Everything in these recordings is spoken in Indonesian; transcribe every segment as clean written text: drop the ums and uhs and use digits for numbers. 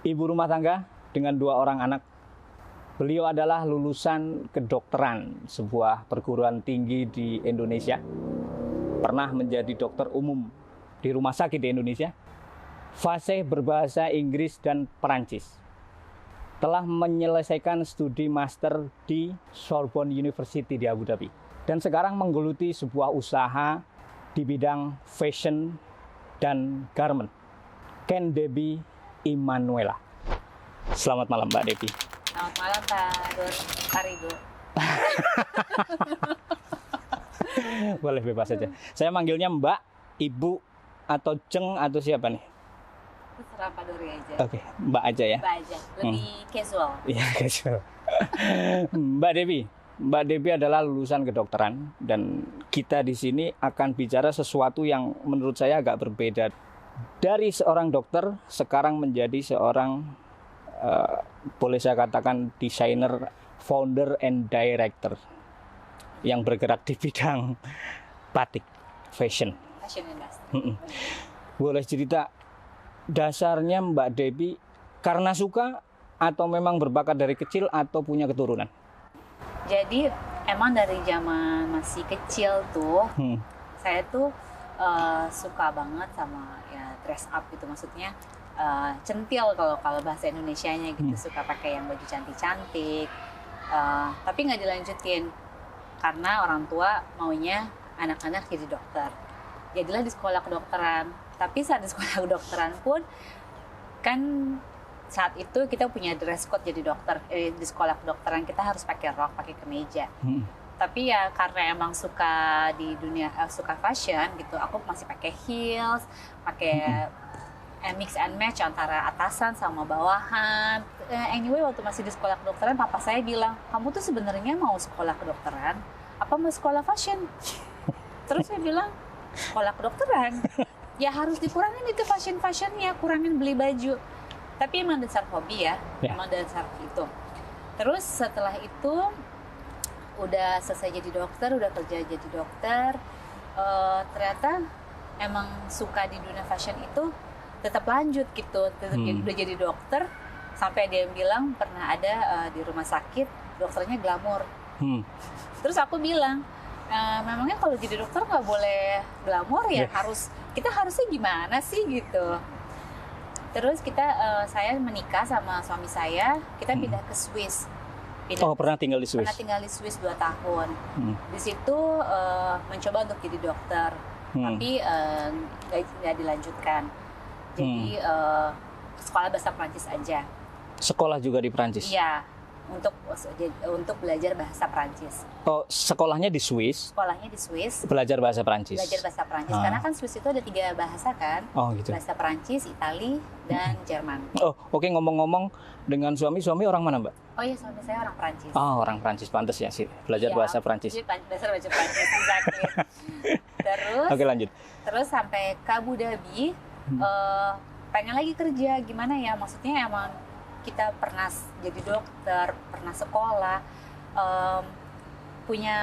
ibu rumah tangga dengan 2 orang anak. Beliau adalah lulusan kedokteran sebuah perguruan tinggi di Indonesia. Pernah menjadi dokter umum di rumah sakit di Indonesia. Fasih berbahasa Inggris dan Perancis. Telah menyelesaikan studi master di Sorbonne University di Abu Dhabi. Dan sekarang menggeluti sebuah usaha di bidang fashion dan garment. Ken Debbie Immanuela. Selamat malam Mbak Debbie. Selamat malam Pak Rido. Boleh bebas saja. Saya manggilnya Mbak, Ibu, atau Ceng, atau siapa nih? Terserah Pak Dori aja. Oke, Mbak aja ya. Mbak aja, lebih casual. Iya, casual. Mbak Debbie adalah lulusan kedokteran, dan kita di sini akan bicara sesuatu yang menurut saya agak berbeda. Dari seorang dokter sekarang menjadi seorang boleh saya katakan desainer, founder and director yang bergerak di bidang batik, fashion. Fashion industry. Boleh cerita dasarnya Mbak Debbie karena suka atau memang berbakat dari kecil atau punya keturunan? Jadi emang dari zaman masih kecil tuh, saya tuh suka banget sama ya dress up gitu, maksudnya centil kalau bahasa Indonesianya gitu, suka pakai yang baju cantik-cantik, tapi nggak dilanjutin karena orang tua maunya anak-anak jadi dokter. Jadilah di sekolah kedokteran, tapi saat di sekolah kedokteran pun kan saat itu kita punya dress code jadi dokter. Di sekolah kedokteran kita harus pakai rok, pakai kemeja. Tapi ya karena emang suka di dunia suka fashion gitu, aku masih pakai heels, pakai mix and match antara atasan sama bawahan. Anyway, waktu masih di sekolah kedokteran, papa saya bilang, kamu tuh sebenarnya mau sekolah kedokteran apa mau sekolah fashion? Terus saya bilang, sekolah kedokteran. Ya harus dikurangin itu fashion-fashionnya, kurangin beli baju. Tapi emang dasar hobi ya, emang dasar itu. Terus setelah itu udah selesai jadi dokter, udah kerja jadi dokter, ternyata emang suka di dunia fashion itu tetap lanjut gitu, tetap udah jadi dokter sampai dia bilang pernah ada di rumah sakit dokternya glamor. Terus aku bilang, memangnya kalau jadi dokter nggak boleh glamor ya? Kita harusnya gimana sih gitu? Terus saya menikah sama suami saya, kita pindah ke Swiss. Pernah tinggal di Swiss? Pernah tinggal di Swiss 2 tahun. Di situ mencoba untuk jadi dokter, tapi nggak dilanjutkan. Jadi sekolah bahasa Perancis aja. Sekolah juga di Perancis? Iya, untuk belajar bahasa Perancis. Oh, sekolahnya di Swiss? Sekolahnya di Swiss. Belajar bahasa Perancis? Belajar bahasa Perancis, karena kan Swiss itu ada 3 bahasa kan? Oh gitu. Bahasa Perancis, Itali, dan Jerman. Oh oke, ngomong-ngomong dengan suami orang mana Mbak? Oh iya, suami saya orang Perancis. Oh, orang Perancis, pantas ya sih belajar bahasa Perancis. Belajar bahasa Perancis, exactly. Terus, oke, lanjut. Terus sampai ke Abu Dhabi, pengen lagi kerja, gimana ya, maksudnya emang kita pernah jadi dokter, pernah sekolah, punya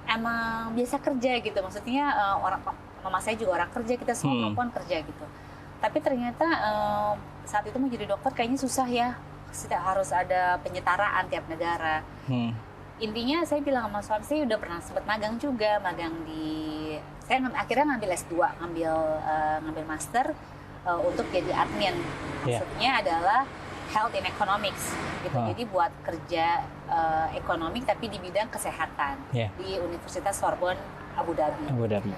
emang biasa kerja gitu, maksudnya mama saya juga orang kerja, kita semua perempuan kerja gitu. Tapi ternyata saat itu mau jadi dokter kayaknya susah ya, harus ada penyetaraan tiap negara. Intinya saya bilang sama suami, saya udah pernah sempat magang juga, saya akhirnya ngambil S2, ngambil master untuk jadi admin. Maksudnya adalah health in economics gitu. Jadi buat kerja ekonomi tapi di bidang kesehatan di Universitas Sorbonne Abu Dhabi.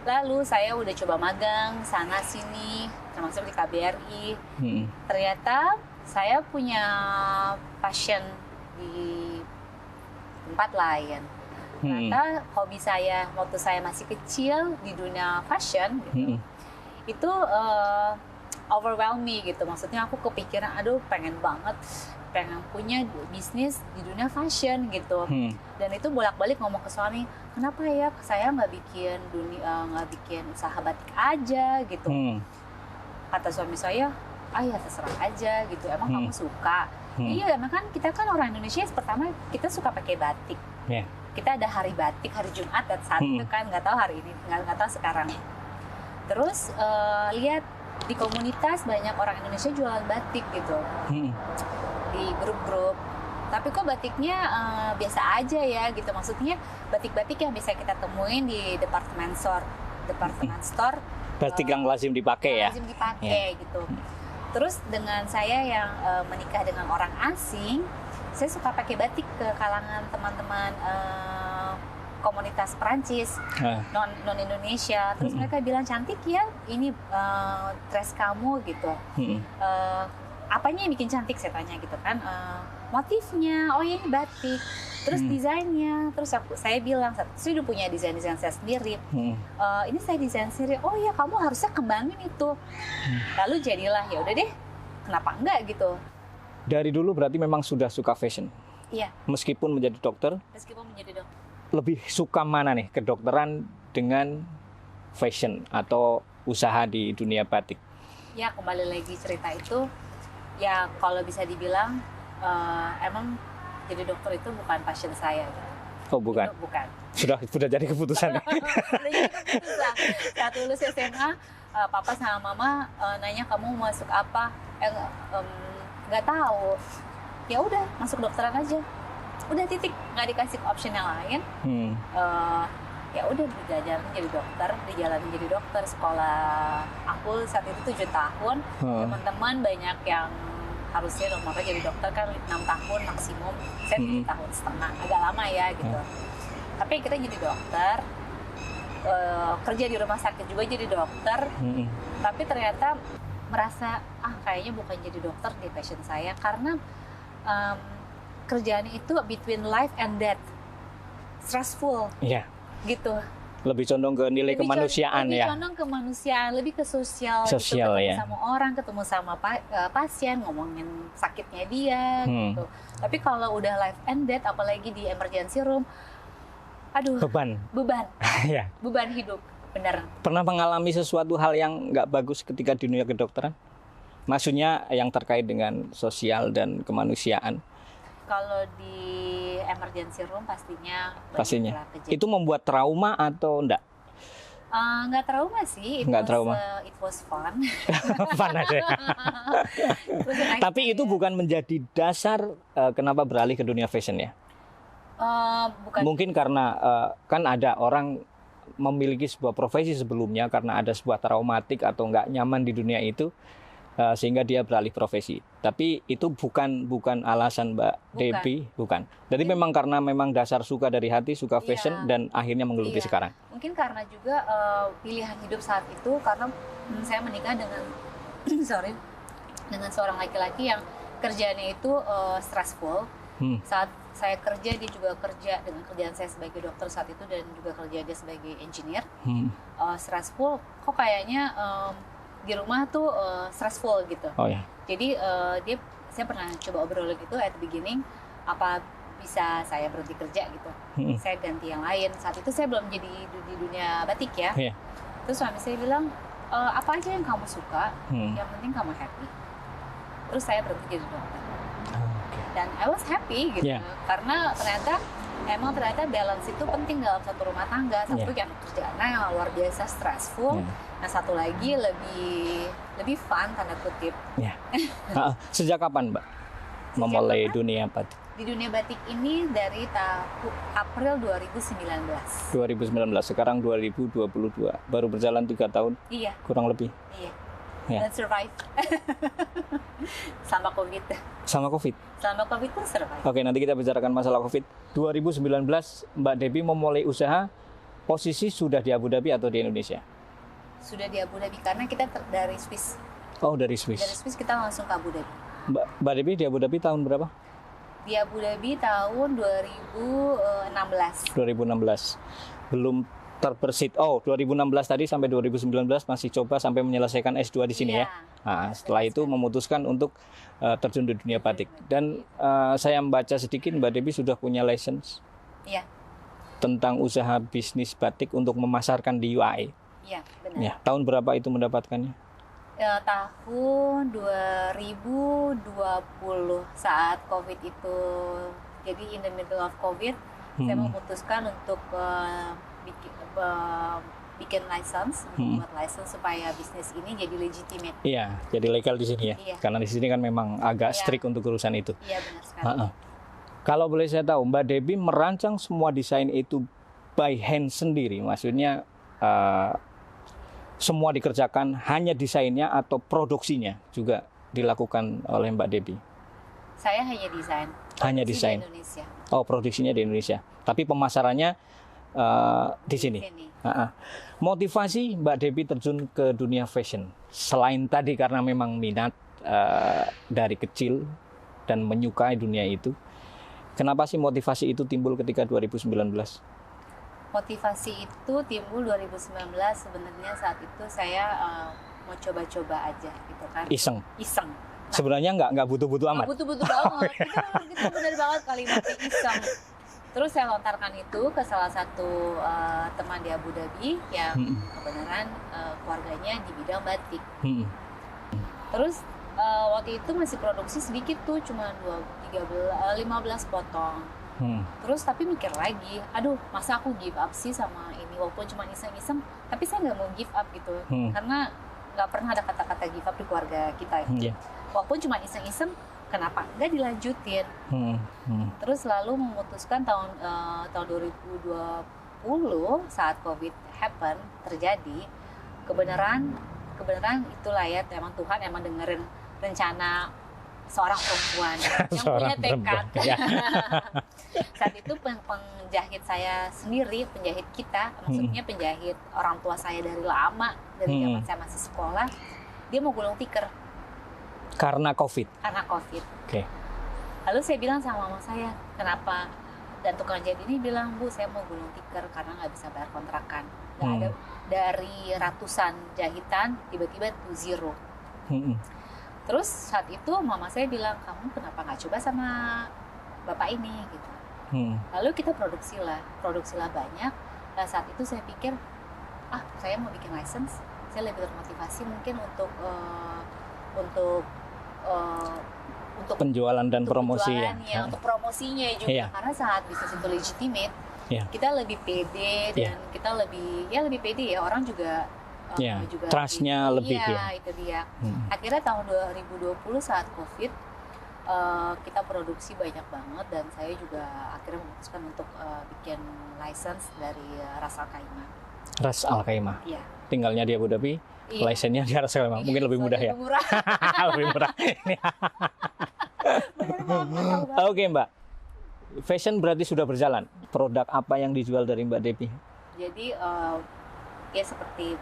Lalu saya udah coba magang sana sini, termasuk di KBRI. Ternyata saya punya passion di tempat lain. Ternyata hobi saya waktu saya masih kecil di dunia fashion gitu, itu overwhelm me gitu. Maksudnya aku kepikiran, aduh pengen punya bisnis di dunia fashion gitu. Dan itu bolak-balik ngomong ke suami, kenapa ya saya nggak bikin usaha batik aja gitu. Kata suami saya, ya terserah aja gitu, emang kamu suka. Iya, emang kan kita kan orang Indonesia, pertama kita suka pakai batik. Kita ada hari batik, hari Jumat dan saat itu kan, nggak tahu hari ini, nggak tahu sekarang. Terus lihat di komunitas banyak orang Indonesia jualan batik gitu di grup-grup. Tapi kok batiknya biasa aja ya gitu. Maksudnya batik-batik yang bisa kita temuin di department store. Batik yang lazim dipakai ya. Lazim dipakai gitu. Terus dengan saya yang menikah dengan orang asing, saya suka pakai batik ke kalangan teman-teman komunitas Perancis, non Indonesia. Terus mereka bilang cantik ya, ini dress kamu gitu. Apanya yang bikin cantik, saya tanya gitu kan. Motifnya, oh ya ini batik. Terus desainnya, terus saya bilang, saya udah punya desain-desain saya sendiri. Ini saya desain sendiri. Oh ya, kamu harusnya kembangin itu. Lalu jadilah, ya udah deh, kenapa enggak gitu. Dari dulu berarti memang sudah suka fashion. Iya. Meskipun menjadi dokter. Lebih suka mana nih, kedokteran dengan fashion atau usaha di dunia batik? Ya kembali lagi cerita itu, ya kalau bisa dibilang emang jadi dokter itu bukan passion saya. Oh bukan? Itu bukan. Sudah jadi keputusan. Sudah jadi keputusan. Saat lulus SMA, papa sama mama nanya kamu mau masuk apa? Nggak tahu. Ya udah masuk dokteran aja. Udah titik, nggak dikasih option yang lain. Ya udah dijalanin jadi dokter. Sekolah aku saat itu 7 tahun. Teman-teman banyak yang harusnya nomornya jadi dokter kan 6 tahun maksimum. Saya 7 tahun setengah, agak lama ya gitu. Tapi kita jadi dokter, kerja di rumah sakit juga jadi dokter. Tapi ternyata merasa kayaknya bukan jadi dokter di passion saya karena kerjaan itu between life and death, stressful. Iya. Gitu. Lebih condong ke nilai kemanusiaan ya. Lebih condong ke kemanusiaan, lebih ke sosial gitu, ketemu ya. Sama orang, ketemu sama pasien, ngomongin sakitnya dia gitu. Tapi kalau udah life and death, apalagi di emergency room, aduh. Beban. Ya. Beban hidup, bener. Pernah mengalami sesuatu hal yang nggak bagus ketika di dunia kedokteran? Maksudnya yang terkait dengan sosial dan kemanusiaan. Kalau di emergency room pastinya. Itu membuat trauma atau enggak? Nggak trauma sih. It was fun. Fun aja. Tapi itu bukan menjadi dasar kenapa beralih ke dunia fashion ya? Bukan. Mungkin karena kan ada orang memiliki sebuah profesi sebelumnya karena ada sebuah traumatik atau nggak nyaman di dunia itu. Sehingga dia beralih profesi. Tapi itu bukan alasan Mbak Debbie, bukan. Jadi memang karena memang dasar suka dari hati, suka fashion dan akhirnya menggeluti sekarang. Mungkin karena juga pilihan hidup saat itu karena saya menikah dengan dengan seorang laki-laki yang kerjaannya itu stressful. Saat saya kerja, dia juga kerja dengan kerjaan saya sebagai dokter saat itu dan juga kerja dia sebagai engineer. Stressful, kok kayaknya di rumah tuh stressful gitu. Oh ya. Jadi saya pernah coba obrol gitu at the beginning, apa bisa saya berhenti kerja gitu. Saya ganti yang lain. Saat itu saya belum jadi di dunia batik ya. Terus suami saya bilang, apa aja yang kamu suka, yang penting kamu happy. Terus saya berhenti jadi dokter. Dan I was happy gitu. Karena ternyata balance itu penting dalam satu rumah tangga. Satu yang kerjaannya yang luar biasa stressful. Nah satu lagi lebih fun tanda kutip. Sejak kapan Mbak memulai dunia batik? Di dunia batik ini dari April 2019. 2019, sekarang 2022. Baru berjalan 3 tahun? Iya. Kurang lebih? Iya. Dan survive. Sama COVID. Sama COVID? Sama COVID pun survive. Oke, nanti kita bicarakan masalah COVID. 2019 Mbak Debbie memulai usaha, posisi sudah di Abu Dhabi atau di Indonesia? Sudah di Abu Dhabi karena kita dari Swiss. Oh, dari Swiss. Dari Swiss kita langsung ke Abu Dhabi. Mbak Debbie di Abu Dhabi tahun berapa? Di Abu Dhabi tahun 2016. 2016. Belum terbersit. Oh, 2016 tadi sampai 2019 masih coba sampai menyelesaikan S2 di sini ya. Nah, setelah itu memutuskan untuk terjun di dunia batik. Dan saya membaca sedikit Mbak Debbie sudah punya license. Iya. Tentang usaha bisnis batik untuk memasarkan di UAE. Iya, benar. Ya, tahun berapa itu mendapatkannya? Tahun 2020 saat COVID itu. Jadi in the middle of COVID, saya memutuskan untuk bikin license, membuat license supaya bisnis ini jadi legitimate. Iya, jadi legal di sini ya. Iya. Karena di sini kan memang agak Iya. strict untuk urusan itu. Iya, benar sekali. Kalau boleh saya tahu, Mbak Debbie merancang semua desain itu by hand sendiri, maksudnya semua dikerjakan hanya desainnya atau produksinya juga dilakukan oleh Mbak Debbie? Saya hanya desain. Hanya Produksi desain. di Indonesia. Oh, produksinya di Indonesia. Tapi pemasarannya di sini. Motivasi Mbak Debbie terjun ke dunia fashion, selain tadi karena memang minat dari kecil dan menyukai dunia itu, kenapa sih motivasi itu timbul ketika 2019? Motivasi itu timbul 2019, sebenarnya saat itu saya mau coba-coba aja gitu kan. Iseng. Nah, Sebenarnya nggak butuh-butuh amat. butuh-butuh banget. Itu benar banget kalimatnya iseng. Terus saya lontarkan itu ke salah satu teman di Abu Dhabi yang kebenaran keluarganya di bidang batik. Terus waktu itu masih produksi sedikit tuh, cuma 15 potong. Terus tapi mikir lagi, aduh masa aku give up sih sama ini, walaupun cuma iseng-iseng, tapi saya nggak mau give up gitu, karena nggak pernah ada kata-kata give up di keluarga kita ya. Walaupun cuma iseng-iseng, kenapa nggak dilanjutin? Terus lalu memutuskan tahun 2020 saat COVID terjadi, kebenaran itulah ya, emang Tuhan emang dengerin rencana seorang perempuan yang punya tekad. Saat itu penjahit saya sendiri, penjahit kita, maksudnya penjahit orang tua saya dari lama, dari zaman saya masih sekolah, dia mau gulung tikar. Karena COVID. Oke. Lalu saya bilang sama mama saya, kenapa? Dan tukang jahit ini bilang, Bu, saya mau gulung tikar karena nggak bisa bayar kontrakan. Nggak ada, dari ratusan jahitan tiba-tiba to zero. Terus saat itu mama saya bilang, kamu kenapa nggak coba sama bapak ini gitu. Lalu kita produksilah banyak. Nah, saat itu saya pikir, saya mau bikin license, saya lebih termotivasi mungkin untuk penjualan dan promosi ya. Untuk promosinya juga, karena saat bisnis itu legitimate, kita lebih pede dan kita lebih pede ya, orang juga juga trust-nya lebih ya. Itu dia. Akhirnya tahun 2020 saat COVID, kita produksi banyak banget dan saya juga akhirnya memutuskan untuk bikin license dari Ras Al Khaimah. Ras Al Khaimah. Iya. Tinggalnya di Abu Dhabi, license-nya di Ras Al Khaimah. Mungkin lebih mudah ya. Lebih murah. Oke, Mbak. Fashion berarti sudah berjalan. Produk apa yang dijual dari Mbak Debbie? Jadi ya seperti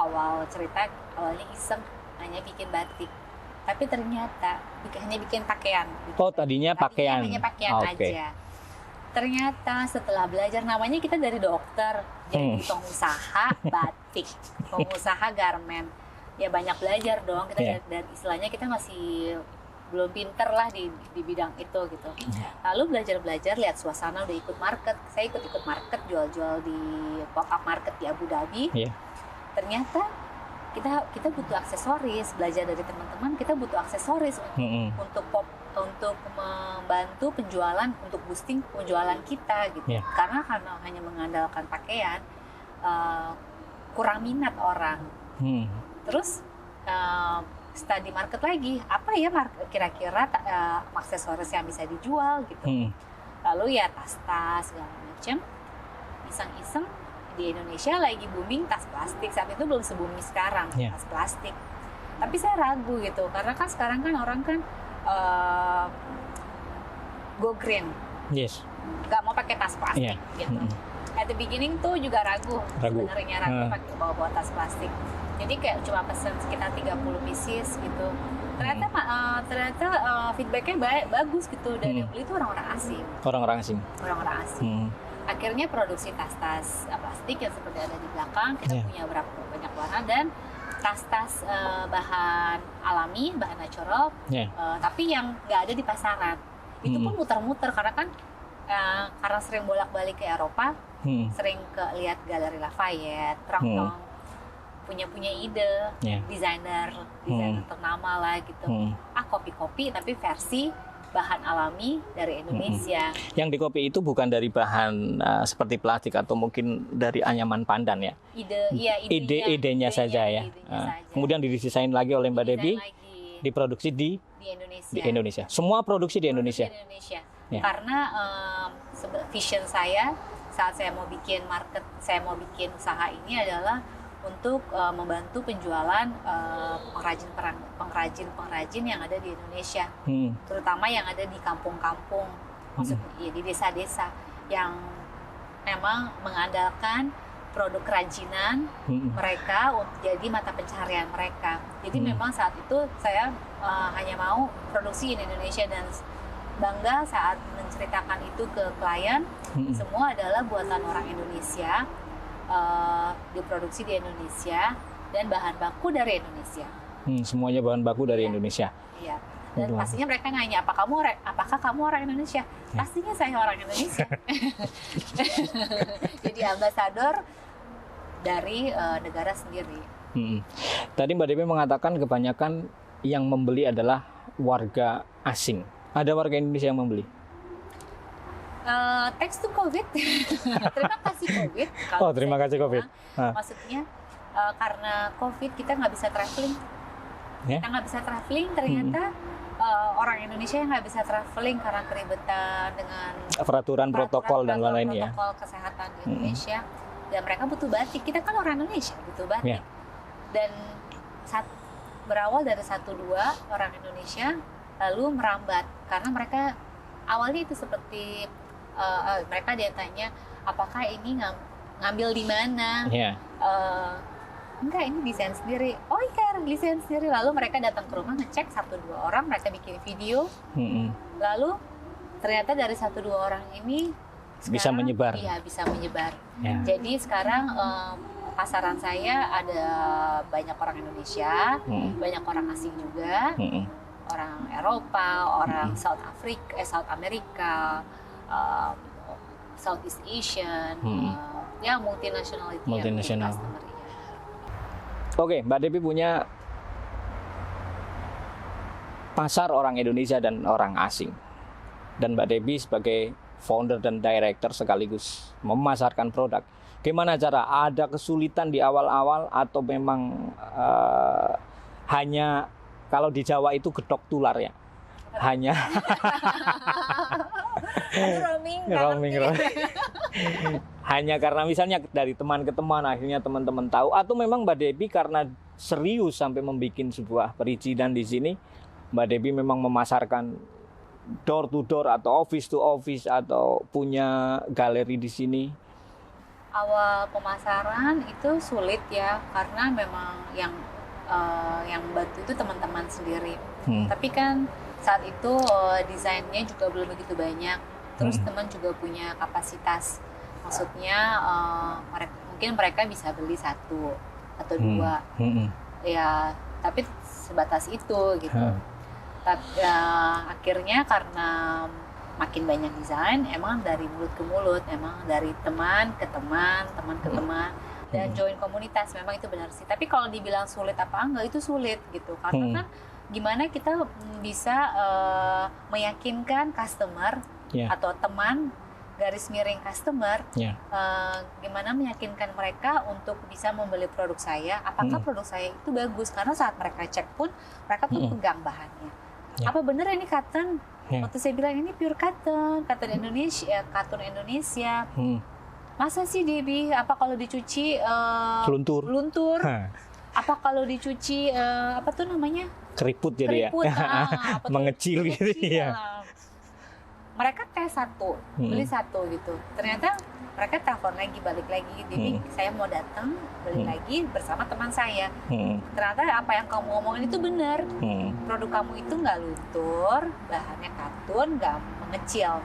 awal cerita, awalnya iseng hanya bikin batik, tapi ternyata hanya bikin pakaian. Tadinya pakaian. Hanya pakaian aja. Ternyata setelah belajar, namanya kita dari dokter jadi pengusaha batik, pengusaha garment, ya banyak belajar dong kita. Dan istilahnya kita masih belum pinter lah di bidang itu gitu. Lalu belajar lihat suasana, udah ikut market, saya ikut market, jual-jual di pop up market di Abu Dhabi. Ternyata kita butuh aksesoris, belajar dari teman-teman, kita butuh aksesoris untuk membantu penjualan, untuk boosting penjualan kita gitu. Karena hanya mengandalkan pakaian, kurang minat orang. Terus study market lagi, apa ya kira-kira aksesoris yang bisa dijual gitu. Lalu ya tas-tas segala macam, iseng-iseng. Di Indonesia lagi booming tas plastik, saat itu belum se-booming sekarang tas plastik. Tapi saya ragu gitu, karena kan sekarang kan orang kan go green, nggak mau pakai tas plastik gitu. At the beginning tuh juga ragu. Sebenarnya pakai bawa tas plastik. Jadi kayak cuma pesen sekitar 30 pieces gitu. Ternyata feedbacknya bagus gitu, dan yang beli itu orang-orang asing. Akhirnya produksi tas-tas plastik yang seperti ada di belakang, kita punya banyak warna, dan tas-tas bahan alami, bahan natural, tapi yang nggak ada di pasaran. Itu pun muter-muter karena kan karena sering bolak-balik ke Eropa, sering lihat Galeri Lafayette, Printemps, punya ide, desainer ternama lah gitu. Kopi-kopi tapi versi bahan alami dari Indonesia. Yang di kopi itu bukan dari bahan seperti plastik atau mungkin dari anyaman pandan ya? Idenya saja ya. Kemudian didesain lagi oleh Mbak Debbie, diproduksi di Indonesia. Semua produksi di Indonesia. Ya. Karena vision saya saat saya mau bikin usaha ini adalah untuk membantu penjualan pengrajin yang ada di Indonesia, terutama yang ada di kampung-kampung, maksudnya di desa-desa yang memang mengandalkan produk kerajinan mereka untuk jadi mata pencaharian mereka. Jadi memang saat itu saya hanya mau produksi di Indonesia dan bangga saat menceritakan itu ke klien, semua adalah buatan orang Indonesia. Diproduksi di Indonesia dan bahan baku dari Indonesia. Semuanya bahan baku dari Indonesia. Iya. Dan pastinya mereka nanya, apakah kamu orang Indonesia? Pastinya saya orang Indonesia. Jadi ambasador dari negara sendiri. Tadi Mbak Debbie mengatakan kebanyakan yang membeli adalah warga asing. Ada warga Indonesia yang membeli? Thanks to COVID. Terima kasih COVID. Terima kasih COVID. Maksudnya karena COVID kita nggak bisa traveling. Kita nggak bisa traveling, ternyata orang Indonesia yang nggak bisa traveling karena keribetan dengan peraturan protokol dan lain-lain ya. Protokol kesehatan di Indonesia. Dan mereka butuh batik. Kita kan orang Indonesia butuh batik. Dan berawal dari 1-2 orang Indonesia lalu merambat karena mereka awalnya itu seperti mereka dia tanya apakah ini ngambil di mana? Enggak, ini desain sendiri. Oh iya, desain sendiri. Lalu mereka datang ke rumah ngecek 1-2 orang, mereka bikin video. Lalu ternyata dari 1-2 orang ini sekarang, bisa menyebar. Iya, bisa menyebar. Jadi sekarang pasaran saya ada banyak orang Indonesia, banyak orang asing juga, orang Eropa, orang South America. Southeast Asian, ya multinasional. Oke, Mbak Debbie punya pasar orang Indonesia dan orang asing. Dan Mbak Debbie sebagai founder dan director sekaligus memasarkan produk. Gimana cara? Ada kesulitan di awal-awal atau memang hanya kalau di Jawa itu gedok tular ya? Hanya roaming. Hanya karena misalnya dari teman ke teman akhirnya teman-teman tahu, atau memang Mbak Debbie karena serius sampai membuat sebuah perizinan di sini, Mbak Debbie memang memasarkan door to door atau office to office atau punya galeri di sini? Awal pemasaran itu sulit ya, karena memang yang bantu itu teman-teman sendiri. Tapi kan saat itu desainnya juga belum begitu banyak. Terus teman juga punya kapasitas. Maksudnya mungkin mereka bisa beli 1 atau 2. Ya, tapi sebatas itu gitu. Tapi akhirnya karena makin banyak desain, emang dari mulut ke mulut, emang dari teman ke teman dan join komunitas, memang itu benar sih. Tapi kalau dibilang sulit apa enggak, itu sulit gitu. Karena kan gimana kita bisa meyakinkan customer atau teman garis miring customer, gimana meyakinkan mereka untuk bisa membeli produk saya, apakah produk saya itu bagus, karena saat mereka cek pun mereka tuh pegang bahannya. Apa bener ini cotton? Waktu saya bilang ini pure cotton Indonesia, Masa sih Debbie, apa kalau dicuci luntur? Apa kalau dicuci apa tuh namanya? Keriput jadi ya. Mengecil gitu ya. Mereka tes 1, beli 1 gitu. Ternyata mereka telepon lagi, balik lagi. Jadi saya mau datang, beli lagi bersama teman saya. Ternyata apa yang kamu ngomongin itu benar. Produk kamu itu nggak luntur, bahannya katun, nggak mengecil.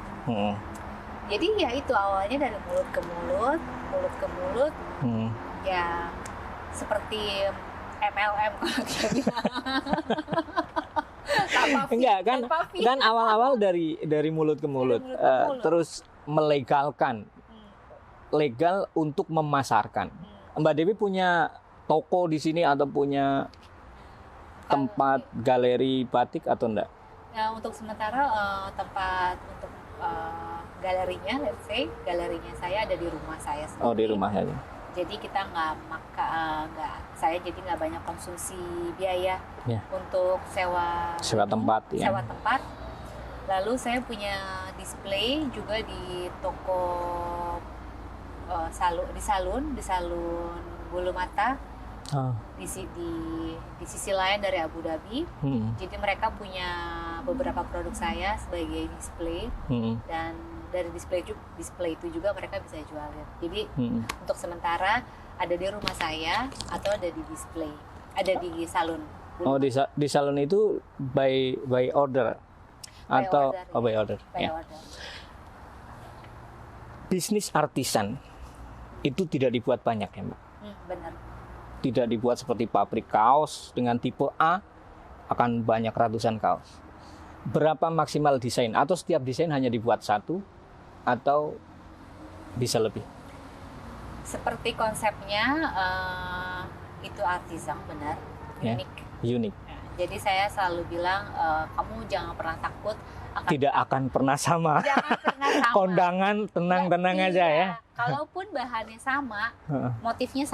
Jadi ya itu awalnya dari mulut ke mulut. Ya seperti MLM kalau kita bilang. Enggak kan awal-awal dari mulut ke mulut, terus melegalkan, legal untuk memasarkan. Mbak Debbie punya toko di sini atau punya tempat galeri batik atau enggak? Ya, untuk sementara tempat untuk galerinya, let's say galerinya saya ada di rumah saya sendiri. Oh, di rumah ya. Jadi kita saya jadi nggak banyak konsumsi biaya Ya. untuk sewa tempat ya. sewa tempat. Lalu saya punya display juga di toko di salon bulu mata. Di sisi lain dari Abu Dhabi. Jadi mereka punya beberapa produk saya sebagai display dan dari display itu juga mereka bisa jualin. Jadi untuk sementara ada di rumah saya atau ada di display, ada di salon. Oh, di salon itu by order atau by order. By Ya. order. Bisnis artisan itu tidak dibuat banyak ya, Mbak. Benar. Tidak dibuat seperti pabrik kaos dengan tipe A akan banyak ratusan kaos. Berapa maksimal desain atau setiap desain hanya dibuat satu atau bisa lebih? Seperti konsepnya itu artisan, benar, unik. Unik. Jadi saya selalu bilang kamu jangan pernah takut tidak akan pernah sama. Jangan pernah sama. Kondangan tenang-tenang Iya. aja ya. Kalaupun bahannya sama, motifnya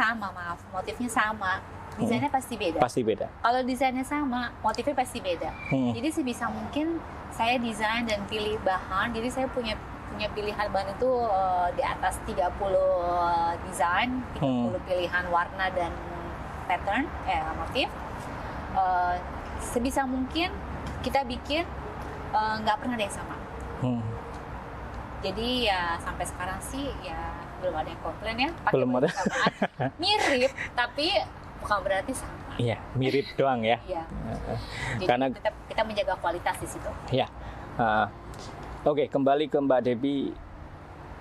sama, desainnya pasti beda. Pasti beda. Kalau desainnya sama, motifnya pasti beda. Jadi sebisa mungkin saya desain dan pilih bahan. Jadi saya punya pilihan bahan itu di atas 30 desain, 30 pilihan warna dan pattern, motif. Sebisa mungkin kita bikin nggak pernah ada yang sama. Jadi ya sampai sekarang sih ya belum ada yang komplain ya. Belum ada. Mirip tapi bukan berarti sama. Iya, mirip doang ya. Iya. Jadi Karena kita menjaga kualitas di situ. Ya. Oke, kembali ke Mbak Debbie,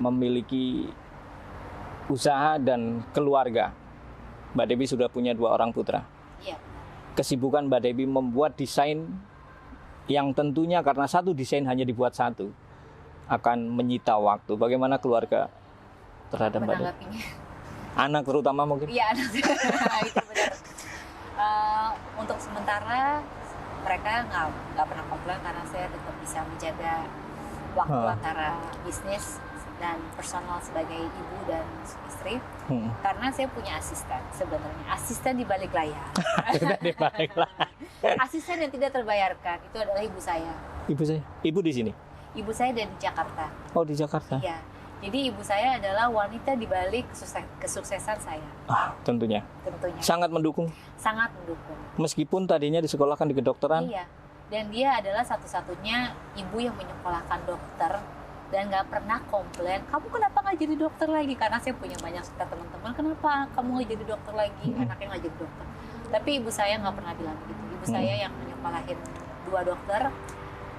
memiliki usaha dan keluarga. Mbak Debbie sudah punya 2 orang putra. Iya. Kesibukan Mbak Debbie membuat desain yang tentunya karena satu desain hanya dibuat satu akan menyita waktu. Bagaimana keluarga terhadap Mbak Debbie? Menanggapinya. Anak terutama mungkin? Iya, anak. Itu benar. Untuk sementara mereka nggak pernah komplain karena saya tetap bisa menjaga waktu antara bisnis dan personal sebagai ibu dan istri. Karena saya punya asisten sebenarnya, asisten di balik layar. Asisten yang tidak terbayarkan itu adalah ibu saya. Ibu saya? Ibu di sini? Ibu saya dari Jakarta. Oh, di Jakarta? Iya. Jadi ibu saya adalah wanita di balik kesuksesan saya. Tentunya. Tentunya. Sangat mendukung. Sangat mendukung. Meskipun tadinya disekolahkan di kedokteran. Iya. Dan dia adalah satu-satunya ibu yang menyekolahkan dokter dan nggak pernah komplain. Kamu kenapa nggak jadi dokter lagi? Karena saya punya banyak teman-teman. Kenapa kamu nggak jadi dokter lagi? Anaknya nggak jadi dokter. Tapi ibu saya nggak pernah bilang begitu. Ibu saya yang menyekolahin 2 dokter.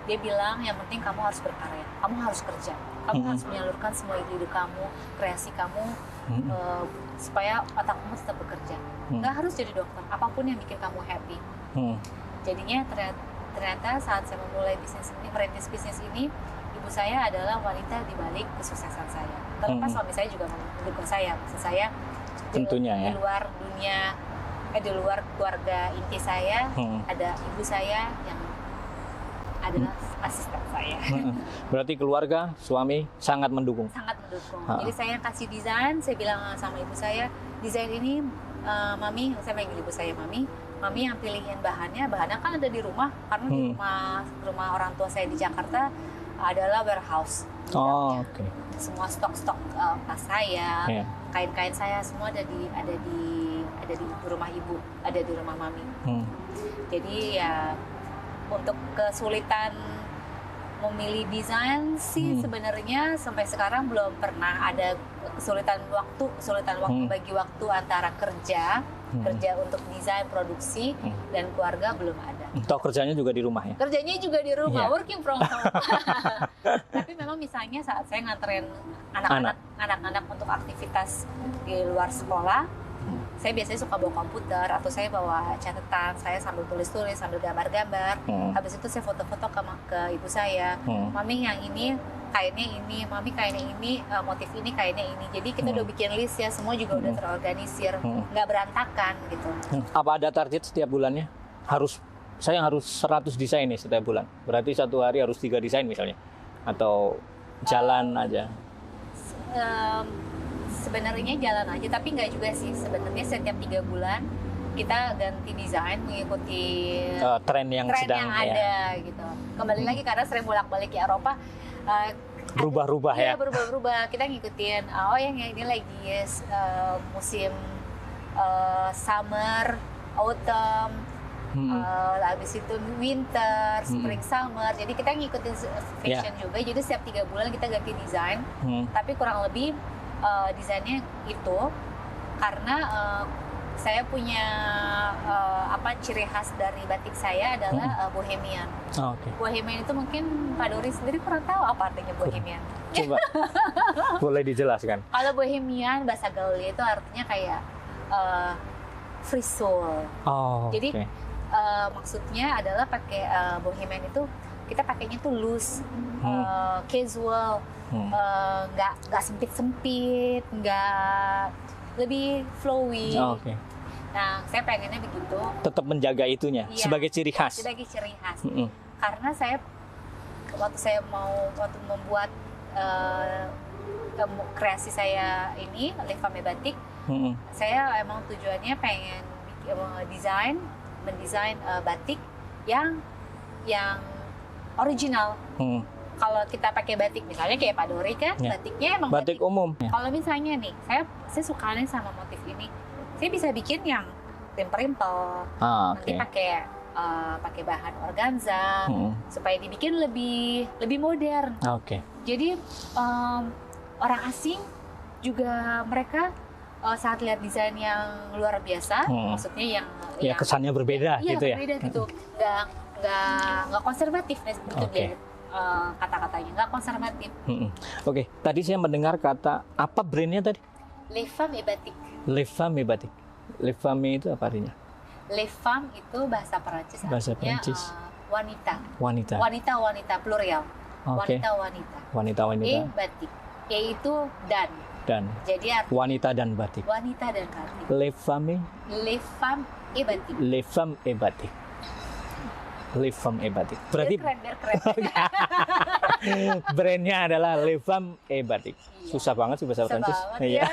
Dia bilang yang penting kamu harus berkarya, kamu harus kerja, kamu harus menyalurkan semua ide-ide kamu, kreasi kamu, supaya otak kamu tetap bekerja. Nggak harus jadi dokter, apapun yang bikin kamu happy. Jadinya ternyata saat saya memulai merintis bisnis ini, ibu saya adalah wanita di balik kesuksesan saya. Terlepas suami saya juga mendukung saya, maksud saya tentunya di luar dunia, di luar keluarga inti saya, ada ibu saya yang adalah asisten saya. Berarti keluarga, suami sangat mendukung. Sangat mendukung. Jadi saya kasih desain, saya bilang sama ibu saya, desain ini mami, saya panggil ibu saya mami yang pilihin bahannya kan ada di rumah, karena di rumah orang tua saya di Jakarta adalah warehouse. Oke. Semua stok-stok tas saya, kain-kain saya semua ada di rumah ibu, ada di rumah mami. Jadi ya untuk kesulitan memilih desain sih sebenarnya sampai sekarang belum pernah ada kesulitan waktu bagi waktu antara kerja untuk desain produksi dan keluarga belum ada. Toh kerjanya juga di rumah ya? Kerjanya juga di rumah, working from home. Tapi memang misalnya saat saya nganterin anak-anak untuk aktivitas di luar sekolah, saya biasanya suka bawa komputer atau saya bawa catatan, saya sambil tulis-tulis, sambil gambar-gambar. Habis itu saya foto-foto ke ibu saya. Mami yang ini, kainnya ini, mami kainnya ini, motif ini, kainnya ini. Jadi kita udah bikin list ya, semua juga udah terorganisir, nggak berantakan gitu. Apa ada target setiap bulannya? Harus saya harus 100 desain nih setiap bulan. Berarti satu hari harus 3 desain misalnya. Atau jalan aja. Sebenarnya jalan aja, tapi nggak juga sih. Sebenarnya setiap 3 bulan kita ganti desain mengikuti tren yang sedang ada gitu. Kembali lagi karena sering bolak-balik ke Eropa, berubah-ubah ya. Berubah-ubah. Kita ngikutin yang ini lagi musim summer, autumn, habis itu winter, spring, summer. Jadi kita ngikutin fashion juga. Jadi setiap 3 bulan kita ganti desain. Tapi kurang lebih desainnya itu karena saya punya ciri khas dari batik saya adalah bohemian. Bohemian itu mungkin Pak Dori sendiri kurang tahu apa artinya bohemian. Coba boleh dijelaskan. Kalau bohemian bahasa gaulnya itu artinya kayak free soul. Jadi maksudnya adalah pakai bohemian itu kita pakainya tuh loose, casual, nggak sempit-sempit, nggak, lebih flowy. Nah, saya pengennya begitu. Tetap menjaga itunya sebagai ciri khas. Sebagai ciri khas. Karena waktu membuat kreasi saya ini, Les Femmes Batik, saya emang tujuannya pengen mendesain batik yang original. Kalau kita pakai batik misalnya kayak Pak Dori kan, batiknya emang batik umum. Kalau misalnya nih, saya suka nih sama motif ini, saya bisa bikin yang rimpel-rimpel, nanti pakai bahan organza supaya dibikin lebih modern. Jadi orang asing juga mereka saat lihat desain yang luar biasa, maksudnya yang kesannya berbeda gitu ya. Berbeda gitu, nggak konservatif gitu dia. Kata-katanya nggak konservatif. Tadi saya mendengar kata apa brandnya tadi? Les Femmes Batik. Les Femmes Batik. Les Femmes itu apa artinya? Les Femmes itu bahasa Perancis. Bahasa Perancis. Wanita plural. Wanita. Batik. E itu dan. Jadi wanita dan batik. Les Femmes. Batik. Les Femmes Batik. Les Femmes Batik. Berarti biar keren. brandnya adalah Les Femmes Batik. Susah banget sih bahasa Prancis. Iya.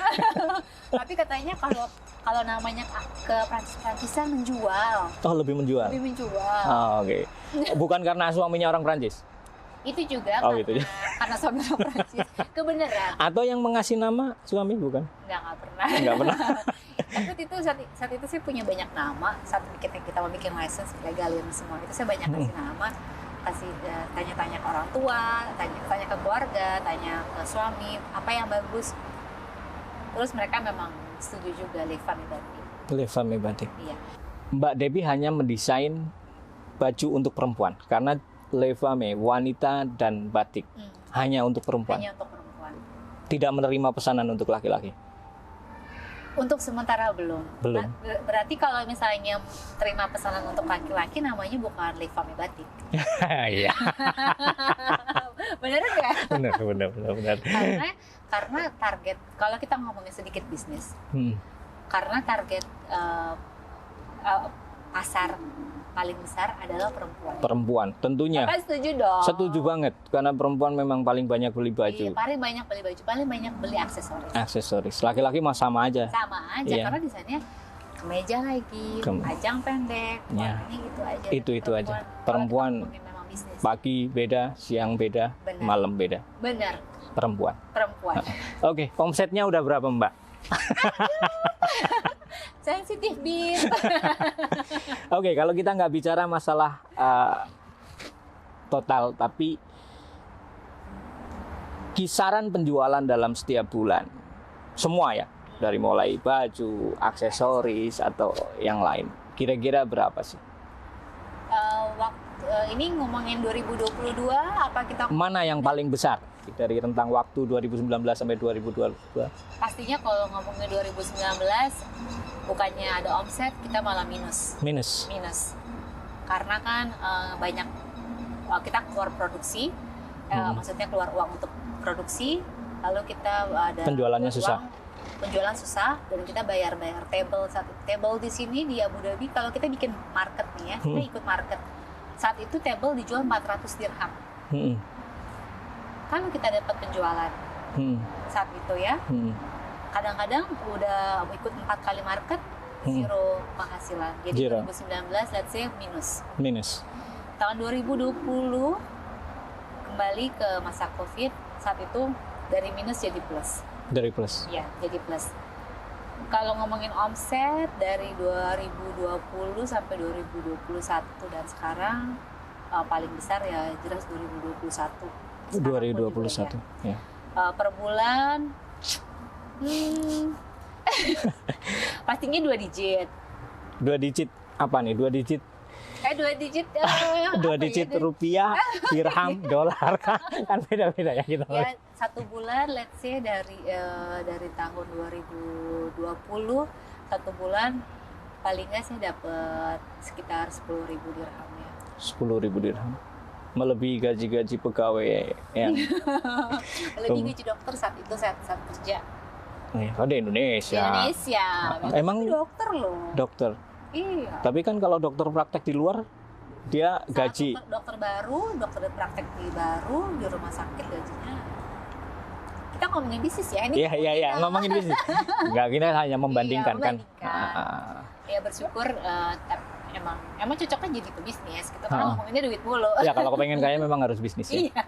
Tapi katanya kalau namanya ke Prancis-Prancisan menjual. Lebih menjual. Bukan karena suaminya orang Prancis. Itu juga karena suami orang Prancis. Kebenaran. Atau yang mengasih nama suami bukan? Enggak pernah. Tapi saat itu saya punya banyak nama. Saat kita mau bikin license, legalin semua itu saya banyak kasih nama, tanya-tanya ke orang tua, tanya ke keluarga, tanya ke suami apa yang bagus. Terus mereka memang setuju juga Les Femmes Batik. Les Femmes Batik. Iya. Mbak Debbie hanya mendesain baju untuk perempuan karena Les Femmes wanita dan batik hanya untuk perempuan. Tidak menerima pesanan untuk laki-laki. Untuk sementara belum. Berarti kalau misalnya terima pesanan untuk laki-laki namanya bukan Les Femmes Batik. Iya. Benar nggak? Benar. Karena target, kalau kita ngomongin sedikit bisnis, karena target pasar paling besar adalah perempuan tentunya. Bapak setuju dong? Setuju banget, karena perempuan memang paling banyak beli baju. Paling banyak beli baju, paling banyak beli aksesoris. Laki-laki mah sama aja. Karena desainnya kemeja lagi, ajang pendek, ini itu aja. Perempuan pagi beda, siang beda, malam beda. Benar. Perempuan. Oke, omsetnya udah berapa Mbak? Sensitif, Bim. Oke, kalau kita nggak bicara masalah total, tapi kisaran penjualan dalam setiap bulan, semua ya, dari mulai baju, aksesoris atau yang lain, kira-kira berapa sih? Ini ngomongin 2022 apa kita? Mana yang paling besar dari rentang waktu 2019 sampai 2022? Pastinya kalau ngomongin 2019 bukannya ada omset, kita malah minus. Karena kan banyak kita keluar produksi, maksudnya keluar uang untuk produksi, lalu kita ada penjualannya susah. penjualan susah dan kita bayar table. Table di sini di Abu Dhabi kalau kita bikin market nih ya, kita ikut market. Saat itu table dijual 400 dirham. Kalau kita dapat penjualan saat itu ya, kadang-kadang udah ikut 4 kali market, zero penghasilan. Jadi 2019 let's say minus. Tahun 2020 kembali ke masa COVID, saat itu dari minus jadi plus. Dari plus. Ya, jadi plus. Kalau ngomongin omset dari 2020 sampai 2021 dan sekarang paling besar ya jelas 2021. 2021. Ya. Per bulan pastinya 2 digit. 2 digit apa nih? 2 digit 2 digit 2 digit ya? rupiah, dirham, dolar kan beda-beda ya kita. Ya, satu bulan let's say dari tahun 2020 satu bulan paling nggak saya dapat sekitar 10.000 dirham ya. 10.000 dirham. Melebihi gaji-gaji pegawai yang lebih gaji dokter saat itu saat kerja. Oh, di Indonesia. Di Indonesia. Emang dokter loh. Dokter. Iya. Tapi kan kalau dokter praktek di luar dia gaji. Dokter baru, dokter praktek di baru di rumah sakit gajinya. Kita ngomongin bisnis ya ini. Iya, ngomongin bisnis. Enggak, kita hanya membandingkan kan. Ya bersyukur emang cocoknya jadi pebisnis. Kita kan ngomonginnya duit mulu. Ya kalau kepengen kaya memang harus bisnis ya. Iya.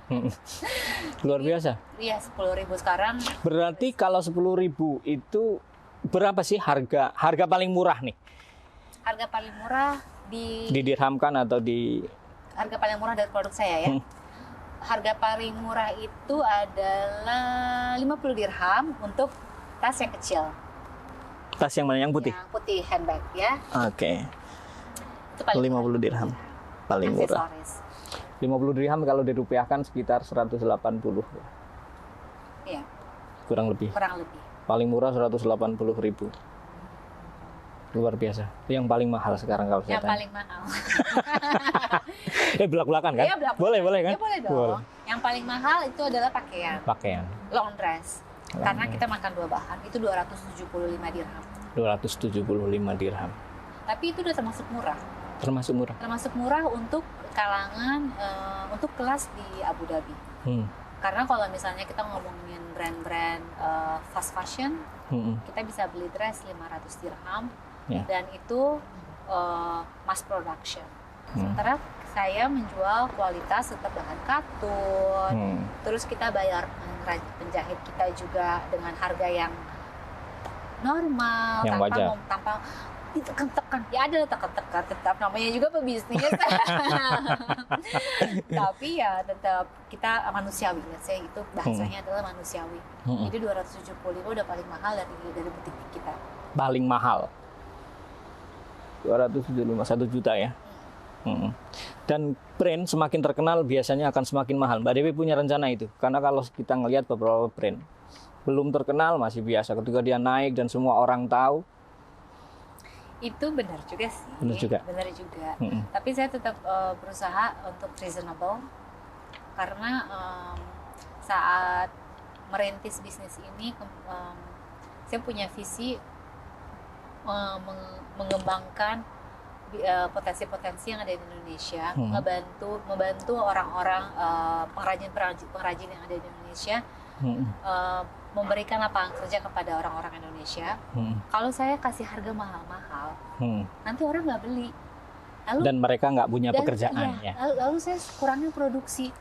Luar biasa. Iya, 10.000 sekarang. Berarti kalau 10.000 itu berapa sih harga paling murah nih? Harga paling murah didirhamkan atau di harga paling murah dari produk saya ya. Harga paling murah itu adalah 50 dirham untuk tas yang kecil. Tas yang mana? Yang putih? Yang putih handbag ya. Oke. Itu 50 dirham. Paling murah. 50 dirham kalau dirupiahkan sekitar 180. Iya. Kurang lebih. Paling murah 180.000. Luar biasa. Itu yang paling mahal sekarang kalau saya tanya. Yang paling mahal. Belak-belakan kan? Ya, boleh kan? Ya, boleh dong. Boleh. Yang paling mahal itu adalah pakaian. Long dress. Karena kita makan 2 bahan, itu 275 dirham. 275 dirham. Tapi itu udah termasuk murah. Termasuk murah untuk kalangan, untuk kelas di Abu Dhabi. Karena kalau misalnya kita ngomongin brand-brand fast fashion, kita bisa beli dress 500 dirham. Dan itu mass production. Sementara saya menjual kualitas tetap dengan katun. Terus kita bayar penjahit kita juga dengan harga yang normal, yang tanpa ditekan-tekan. Ya ada tekan-tekan, tetap namanya juga pebisnis. Tapi ya tetap kita manusiawi. Saya itu bahasanya adalah manusiawi. Jadi 275 udah paling mahal dari butik kita. Paling mahal 275, 1 juta ya. Dan brand semakin terkenal biasanya akan semakin mahal. Mbak Dewi punya rencana itu? Karena kalau kita ngelihat beberapa brand belum terkenal masih biasa. Ketika dia naik dan semua orang tahu, itu benar juga sih. Benar juga. Tapi saya tetap berusaha untuk reasonable. Karena saat merintis bisnis ini, saya punya visi mengembangkan potensi-potensi yang ada di Indonesia, membantu orang-orang pengrajin yang ada di Indonesia, memberikan lapangan kerja kepada orang-orang Indonesia. Kalau saya kasih harga mahal-mahal, nanti orang nggak beli. Dan mereka nggak punya pekerjaan ya. Lalu saya kurangnya produksi.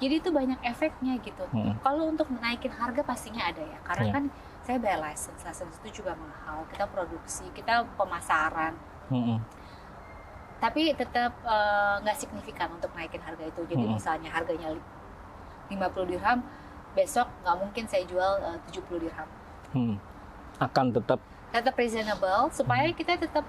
Jadi itu banyak efeknya gitu. Kalau untuk menaikin harga pastinya ada ya, karena kan saya bayar license itu juga mahal. Kita produksi, kita pemasaran. Tapi tetap nggak signifikan untuk naikin harga itu. Jadi misalnya harganya 50 dirham, besok nggak mungkin saya jual 70 dirham. Akan tetap reasonable supaya kita tetap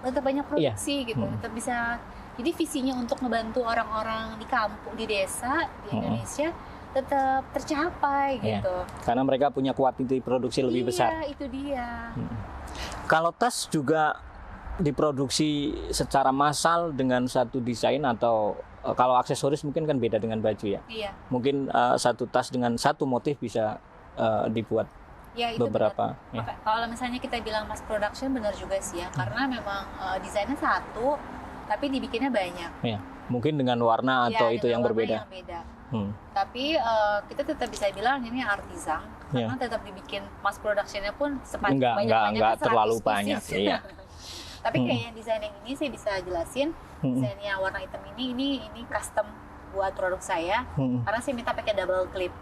banyak produksi gitu. Tetap bisa. Jadi visinya untuk membantu orang-orang di kampung, di desa, di Indonesia tetap tercapai gitu. Karena mereka punya kuantitas produksi lebih besar. Iya, itu dia. Kalau tas juga diproduksi secara massal dengan satu desain atau kalau aksesoris mungkin kan beda dengan baju ya. Iya. Mungkin satu tas dengan satu motif bisa dibuat Ya, itu beberapa. Ya. Kalau misalnya kita bilang mass production benar juga sih ya, karena memang desainnya satu, tapi dibikinnya banyak. Ya. Mungkin dengan warna atau itu yang berbeda. Yang beda. Tapi kita tetap bisa bilang ini artisan, karena tetap dibikin mass productionnya pun enggak terlalu banyak. Iya. Tapi kayak desain yang ini saya bisa jelasin, desain yang warna hitam ini custom buat produk saya, karena saya minta pakai double clip.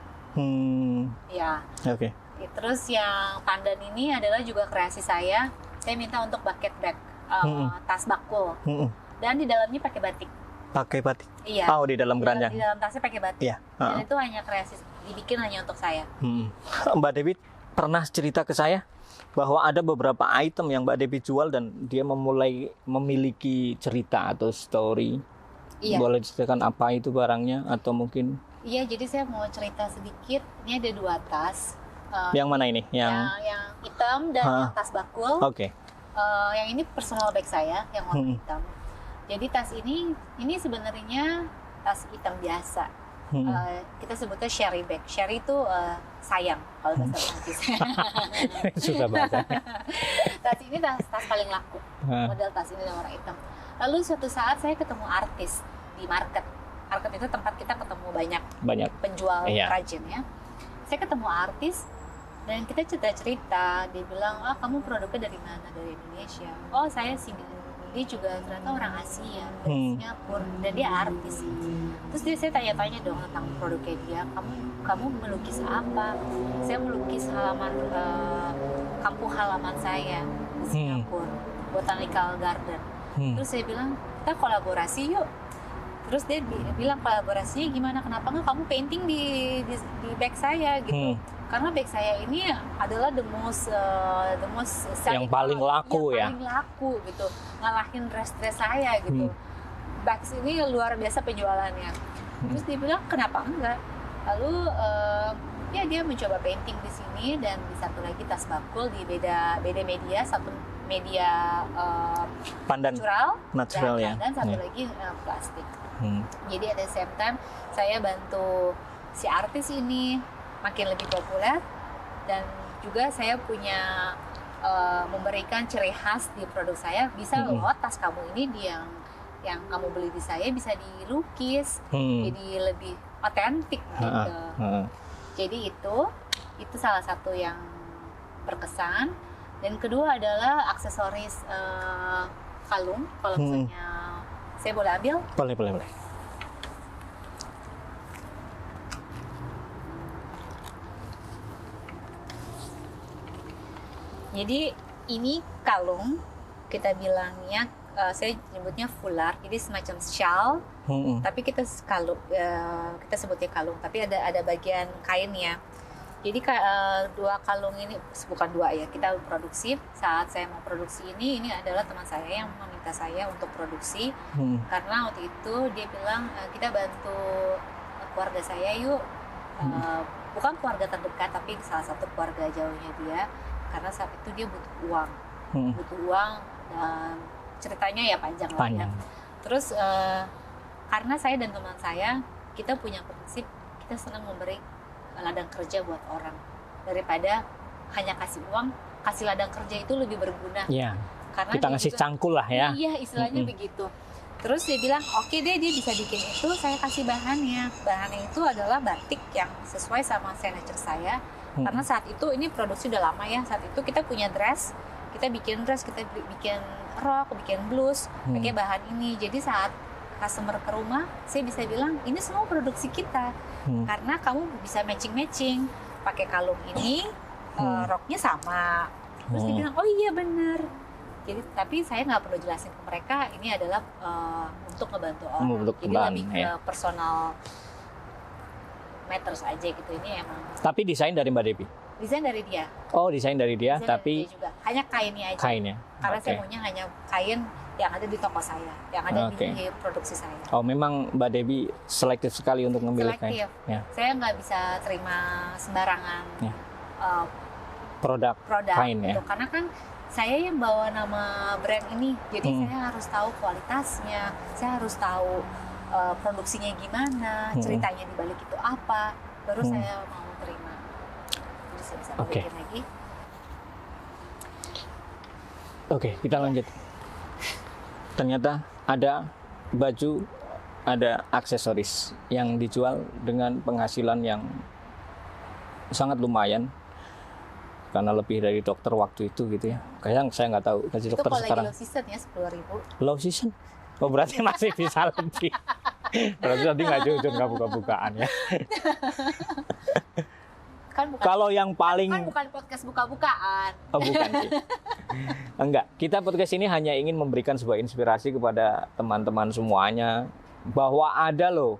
Ya. Oke. Terus yang pandan ini adalah juga kreasi saya minta untuk bucket bag, tas bakul, dan di dalamnya pakai batik. Pakai batik? Iya. Oh, di dalam keranjang? Di dalam tasnya pakai batik. Iya. Dan itu hanya kreasi, dibikin hanya untuk saya. Mbak Dewi pernah cerita ke saya bahwa ada beberapa item yang Mbak Dewi jual dan dia memiliki cerita atau story. Iya. Boleh diceritakan apa itu barangnya atau mungkin? Iya, jadi saya mau cerita sedikit. Ini ada 2 tas. Yang mana ini? Yang hitam dan yang tas bakul. Oke. Yang ini personal bag saya yang warna hitam. Jadi tas ini sebenarnya tas hitam biasa. Kita sebutnya sherry bag. Sherry itu sayang kalau bahasa Prancis. Susah bahasa. Tas ini tas paling laku. Model tas ini warna hitam. Lalu suatu saat saya ketemu artis di market. Market itu tempat kita ketemu banyak penjual perajin ya. Saya ketemu artis dan kita cerita-cerita. Dia bilang, kamu produknya dari mana? Dari Indonesia. Oh, saya sih. Dia juga ternyata orang Asia, dari Singapura, dan dia artis. Terus saya tanya-tanya dong tentang produknya dia. Kamu melukis apa? Saya melukis kampung halaman saya di Singapura, Botanical Garden. Terus saya bilang, kita kolaborasi yuk. Terus dia bilang, kolaborasinya gimana? Kenapa nggak kamu painting di bag saya gitu? Karena bag saya ini adalah the most yang paling laku ya. Paling laku gitu, ngalahin dress saya gitu. Bags ini luar biasa penjualannya. Terus dia bilang kenapa enggak? Lalu dia mencoba painting di sini dan di satu lagi tas bakul di beda media, satu media pandan natural ya. Dan satu lagi plastik. Jadi at the same time saya bantu si artis ini makin lebih populer dan juga saya punya memberikan ciri khas di produk saya. Bisa loh tas kamu ini yang kamu beli di saya bisa dilukis jadi lebih otentik gitu. Jadi itu salah satu yang berkesan. Dan kedua adalah aksesoris kalung. Kalau misalnya saya boleh ambil? Boleh. Jadi ini kalung, kita bilangnya, saya nyebutnya fular, jadi semacam shawl, tapi kita sebutnya kalung, tapi ada bagian kainnya. Jadi 2 kalung ini, bukan 2 ya, kita produksi. Saat saya mau produksi ini adalah teman saya yang meminta saya untuk produksi, karena waktu itu dia bilang, kita bantu keluarga saya yuk, bukan keluarga terdekat, tapi salah satu keluarga jauhnya dia. Karena saat itu dia butuh uang dan ceritanya ya panjang. Ya. Terus karena saya dan teman saya kita punya prinsip, kita senang memberi ladang kerja buat orang daripada hanya kasih uang. Kasih ladang kerja itu lebih berguna. Iya. Karena kita ngasih cangkul lah ya. Iya, istilahnya begitu. Terus dia bilang, oke deh, dia bisa bikin itu, saya kasih bahannya. Bahannya itu adalah batik yang sesuai sama signature saya. Karena saat itu ini produksi udah lama ya. Saat itu kita punya dress, kita bikin rok, bikin blus, pakai bahan ini. Jadi saat customer ke rumah, saya bisa bilang ini semua produksi kita. Karena kamu bisa matching, pakai kalung ini, roknya sama. Terus dia bilang, oh iya benar. Jadi tapi saya nggak perlu jelasin ke mereka, ini adalah untuk ngebantu orang. Jadi lebih ke personal matters aja gitu. Ini emang. Tapi desain dari Mbak Devi? Desain dari dia. Oh, desain dari dia, desain tapi dari dia juga. Hanya kainnya aja. Kainnya. Karena saya maunya hanya kain yang ada di toko saya, yang ada di produksi saya. Oh, memang Mbak Devi selektif sekali untuk memilih kain. Selektif. Ya. Saya nggak bisa terima sembarangan produk kain gitu. ya. Karena kan saya yang bawa nama brand ini, jadi saya harus tahu kualitasnya, saya harus tahu produksinya gimana, ceritanya di balik itu apa, baru saya mau terima. Jadi bisa Oke. bikin lagi. Oke, kita lanjut. Ternyata ada baju, ada aksesoris yang dijual dengan penghasilan yang sangat lumayan karena lebih dari dokter waktu itu gitu ya. Kayaknya saya nggak tahu gaji Itu dokter kalau sekarang. lagi low season ya 10.000. Low season? Oh berarti masih bisa lebih. Berarti nanti nggak jujur nggak buka-bukaan ya. Kan bukan, Kalau yang paling kan bukan podcast buka-bukaan. Oh bukan sih. Enggak, kita podcast ini hanya ingin memberikan sebuah inspirasi kepada teman-teman semuanya bahwa ada loh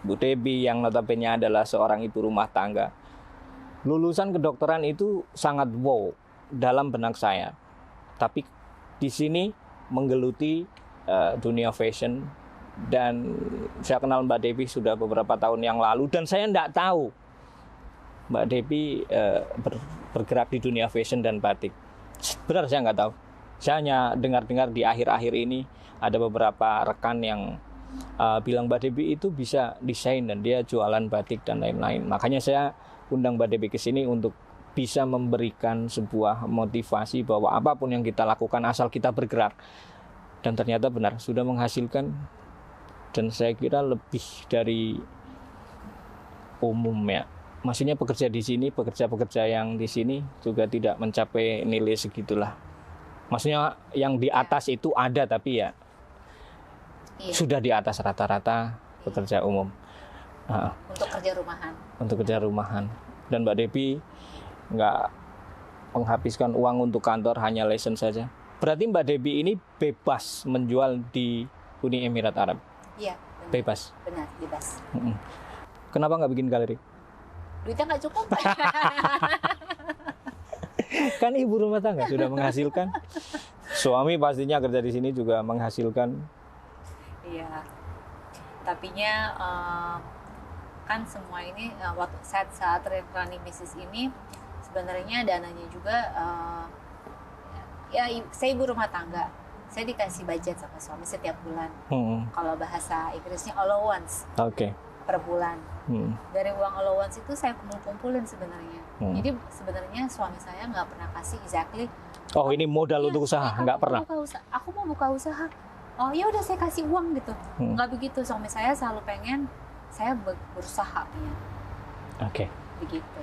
Bu Debbie yang notabene adalah seorang ibu rumah tangga. Lulusan kedokteran itu sangat wow dalam benak saya. Tapi di sini menggeluti dunia fashion, dan saya kenal Mbak Debbie sudah beberapa tahun yang lalu dan saya enggak tahu Mbak Debbie bergerak di dunia fashion dan batik. Benar saya nggak tahu. Saya hanya dengar-dengar di akhir-akhir ini ada beberapa rekan yang bilang Mbak Debbie itu bisa desain dan dia jualan batik dan lain-lain. Makanya saya undang Mbak Debbie ke sini untuk bisa memberikan sebuah motivasi bahwa apapun yang kita lakukan asal kita bergerak. Dan ternyata benar sudah menghasilkan, dan saya kira lebih dari umum ya. Maksudnya pekerja di sini, pekerja-pekerja yang di sini juga tidak mencapai nilai segitulah. Maksudnya yang di atas itu ada, tapi ya sudah di atas rata-rata pekerja umum. Untuk kerja rumahan. Untuk kerja rumahan. Dan Mbak Debbie nggak menghabiskan uang untuk kantor, hanya lesson saja. Berarti Mbak Debbie ini bebas menjual di Uni Emirat Arab? Iya. Bebas? Benar, bebas. Kenapa nggak bikin galeri? Duitnya nggak cukup. Kan ibu rumah tangga sudah menghasilkan. Suami pastinya kerja di sini juga menghasilkan. Iya. Tapinya kan semua ini waktu saat running bisnis ini sebenarnya dananya juga ya saya ibu rumah tangga. Saya dikasih budget sama suami setiap bulan. Kalau bahasa Inggrisnya allowance. Oke. Per bulan. Dari uang allowance itu saya kumpulin sebenarnya. Jadi sebenarnya suami saya nggak pernah kasih exactly. Oh ini modal untuk usaha, nggak pernah. Aku mau buka usaha. Oh ya udah saya kasih uang gitu. Nggak begitu. Suami saya selalu pengen saya berusaha. Oke. Begitu.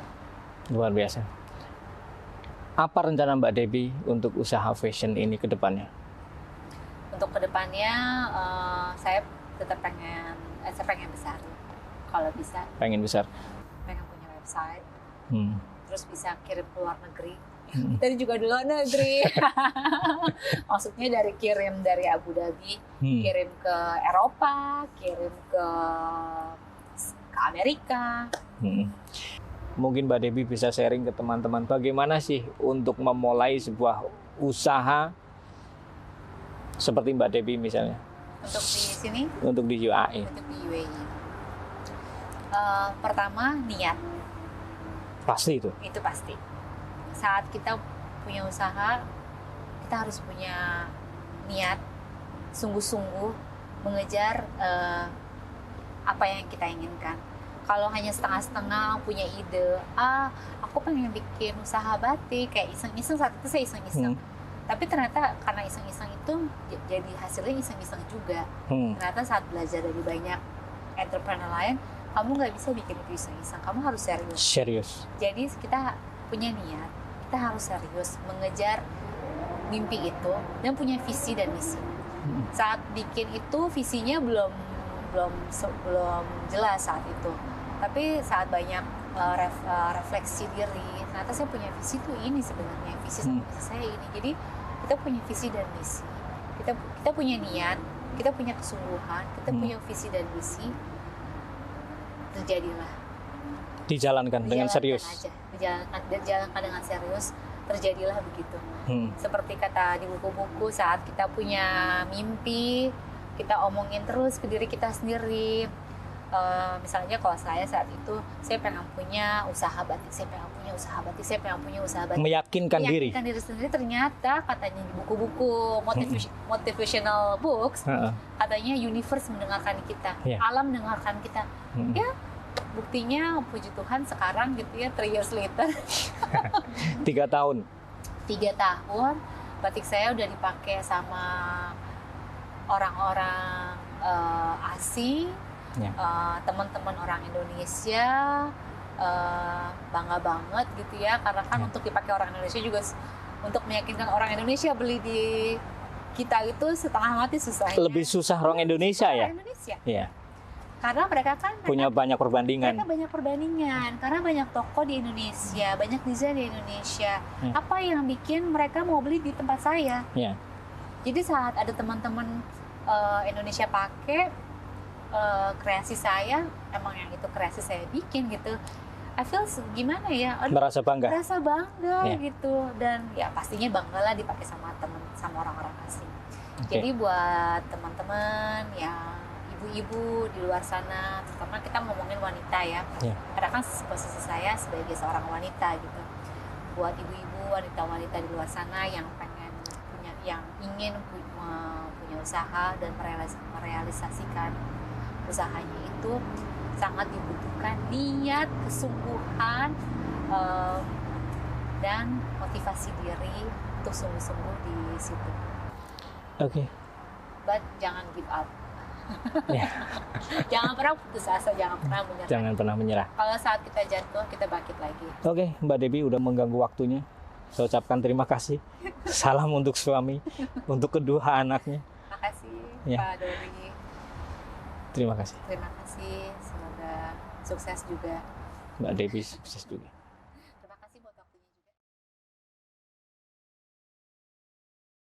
Luar biasa. Apa rencana Mbak Debbie untuk usaha fashion ini ke depannya? Untuk kedepannya saya tetap pengen besar. Kalau bisa. Pengen besar. Pengen punya website. Terus bisa kirim ke luar negeri. Tadi juga di luar negeri. Maksudnya kirim dari Abu Dhabi, kirim ke Eropa, kirim ke Amerika. Mungkin Mbak Debbie bisa sharing ke teman-teman bagaimana sih untuk memulai sebuah usaha seperti Mbak Debbie misalnya. Untuk di sini? Untuk di UAE. Untuk di UAE. Pertama niat. Pasti itu. Itu pasti. Saat kita punya usaha, kita harus punya niat, sungguh-sungguh mengejar apa yang kita inginkan. Kalau hanya setengah-setengah punya ide, aku pengen bikin usaha batik, kayak iseng-iseng, saat itu saya iseng-iseng. Tapi ternyata karena iseng-iseng itu jadi hasilnya iseng-iseng juga. Ternyata saat belajar dari banyak entrepreneur lain, kamu nggak bisa bikin itu iseng-iseng, kamu harus serius. Jadi kita punya niat, kita harus serius mengejar mimpi itu dan punya visi dan misi. Saat bikin itu visinya belum jelas saat itu, tapi saat banyak refleksi diri, ternyata saya punya visi tuh ini sebenarnya, visi sama misi saya ini. Jadi kita punya visi dan misi, kita punya niat, kita punya kesungguhan, kita punya visi dan misi, terjadilah. Dijalankan dengan serius. Dijalankan dengan serius, terjadilah begitu. Seperti kata di buku-buku, saat kita punya mimpi, kita omongin terus ke diri kita sendiri. Misalnya kalau saya saat itu, saya pengen punya usaha batik, saya pengen punya usaha batik. Meyakinkan diri sendiri. Ternyata katanya di buku-buku motivational books, katanya universe mendengarkan kita, alam mendengarkan kita. Ya buktinya puji Tuhan sekarang gitu ya, 3 years later 3 tahun. 3 tahun batik saya udah dipakai sama orang-orang asing, Ya. teman-teman orang Indonesia, bangga banget gitu ya, karena kan Ya. untuk dipakai orang Indonesia juga untuk meyakinkan orang Indonesia beli di kita itu setengah mati susahnya. Lebih susah orang Indonesia ya? Orang Indonesia. Iya. Karena mereka kan Punya banyak perbandingan. mereka banyak perbandingan, karena banyak toko di Indonesia, banyak desain di Indonesia. Apa yang bikin mereka mau beli di tempat saya? Ya. Jadi saat ada teman-teman Indonesia pakai kreasi saya, emang yang itu kreasi saya bikin gitu, I feel gimana ya? Merasa bangga. Merasa bangga Ya. gitu, dan ya pastinya bangga lah dipakai sama orang-orang asing. Oke. Jadi buat teman-teman yang ibu-ibu di luar sana, terutama kita ngomongin wanita ya, Ya. karena kan posisi saya sebagai seorang wanita gitu. Buat ibu-ibu, wanita-wanita di luar sana yang pengen punya, yang ingin punya usaha dan merealisasikan usahanya itu sangat dibutuhkan niat, kesungguhan, dan motivasi diri untuk sungguh-sungguh di situ. Oke. But jangan give up. Ya. Jangan pernah putus asa, jangan pernah menyerah. Jangan pernah menyerah. Kalau saat kita jatuh, kita bangkit lagi. Oke, Mbak Debbie udah mengganggu waktunya. Saya ucapkan terima kasih. Salam untuk suami, untuk kedua anaknya. Makasih Ya. Pak Dori. Terima kasih. Terima kasih. Semoga sukses juga. Mbak Debbie sukses juga.